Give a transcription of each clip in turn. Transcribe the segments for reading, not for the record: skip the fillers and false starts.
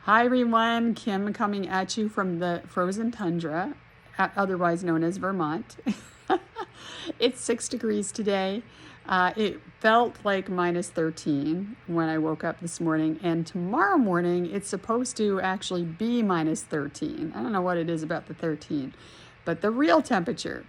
Hi everyone, Kim coming at you from the frozen tundra, otherwise known as Vermont. It's 6 degrees today. It felt like minus 13 when I woke up this morning, and tomorrow morning it's supposed to actually be minus 13. I don't know what it is about the 13, but the real temperature.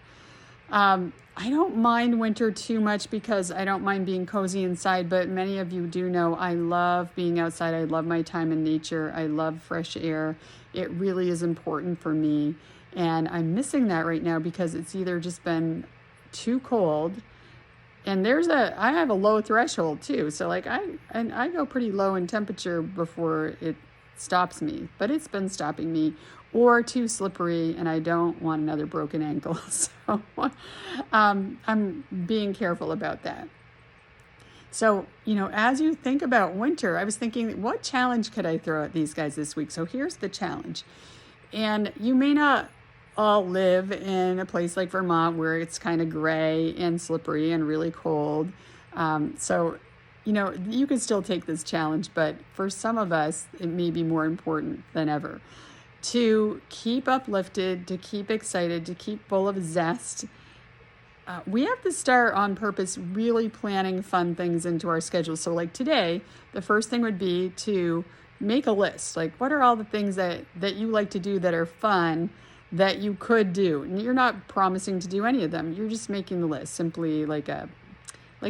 I don't mind winter too much because I don't mind being cozy inside, but many of you do know I love being outside. I love my time in nature. I love fresh air. It really is important for me. And I'm missing that right now because it's either just been too cold, and I have a low threshold too. So like I go pretty low in temperature before it stops me, but it's been stopping me, or too slippery, and I don't want another broken ankle. So I'm being careful about that. So, as you think about winter, I was thinking, what challenge could I throw at these guys this week? So here's the challenge. And you may not all live in a place like Vermont where it's kind of gray and slippery and really cold. So you can still take this challenge, but for some of us, it may be more important than ever to keep uplifted, to keep excited, to keep full of zest. We have to start on purpose really planning fun things into our schedule. So like today, the first thing would be to make a list. Like, what are all the things that you like to do that are fun that you could do? And you're not promising to do any of them. You're just making the list, simply like a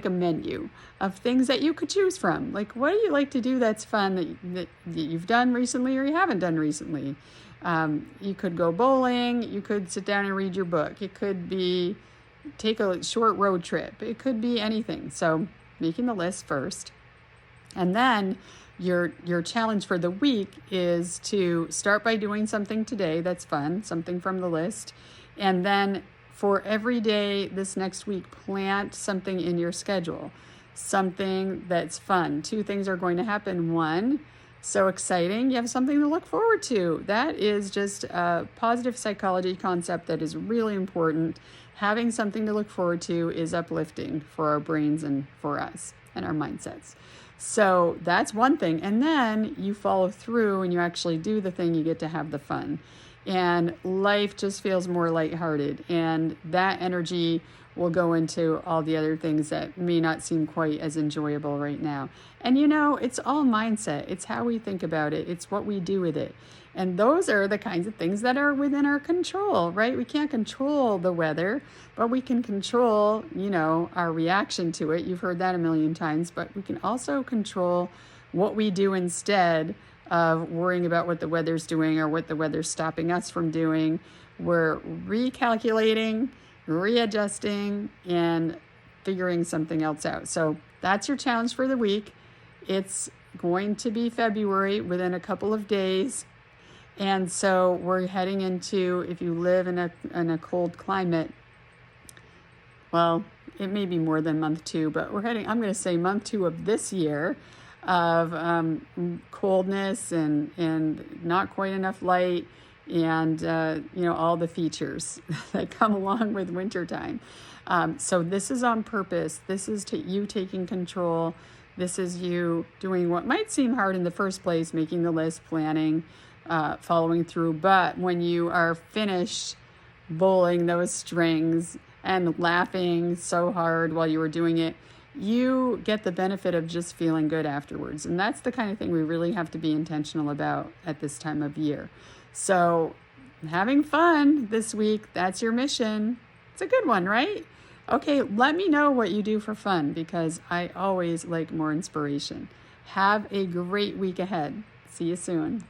menu of things that you could choose from. Like, what do you like to do that's fun that you've done recently or you haven't done recently? You could go bowling. You could sit down and read your book. It could be take a short road trip. It could be anything. So making the list first. And then your challenge for the week is to start by doing something today that's fun, something from the list. And then for every day this next week, plant something in your schedule, something that's fun. 2 things are going to happen. 1, so exciting, you have something to look forward to. That is just a positive psychology concept that is really important. Having something to look forward to is uplifting for our brains and for us and our mindsets. So that's one thing. And then you follow through and you actually do the thing, you get to have the fun. And life just feels more lighthearted, and that energy will go into all the other things that may not seem quite as enjoyable right now. And it's all mindset. It's how we think about it. It's what we do with it. And those are the kinds of things that are within our control, right? We can't control the weather, but we can control, our reaction to it. You've heard that a million times, but we can also control what we do instead of worrying about what the weather's doing or what the weather's stopping us from doing. We're recalculating, readjusting, and figuring something else out. So that's your challenge for the week. It's going to be February within a couple of days. And so we're heading into, if you live in a cold climate, well, it may be more than month 2, but I'm going to say month 2 of this year of coldness and not quite enough light, and all the features that come along with wintertime. So this is on purpose. This is you taking control. This is you doing what might seem hard in the first place, making the list, planning, following through. But when you are finished bowling those strings and laughing so hard while you were doing it, you get the benefit of just feeling good afterwards. And that's the kind of thing we really have to be intentional about at this time of year. So having fun this week, that's your mission. It's a good one, right? Okay, let me know what you do for fun, because I always like more inspiration. Have a great week ahead. See you soon.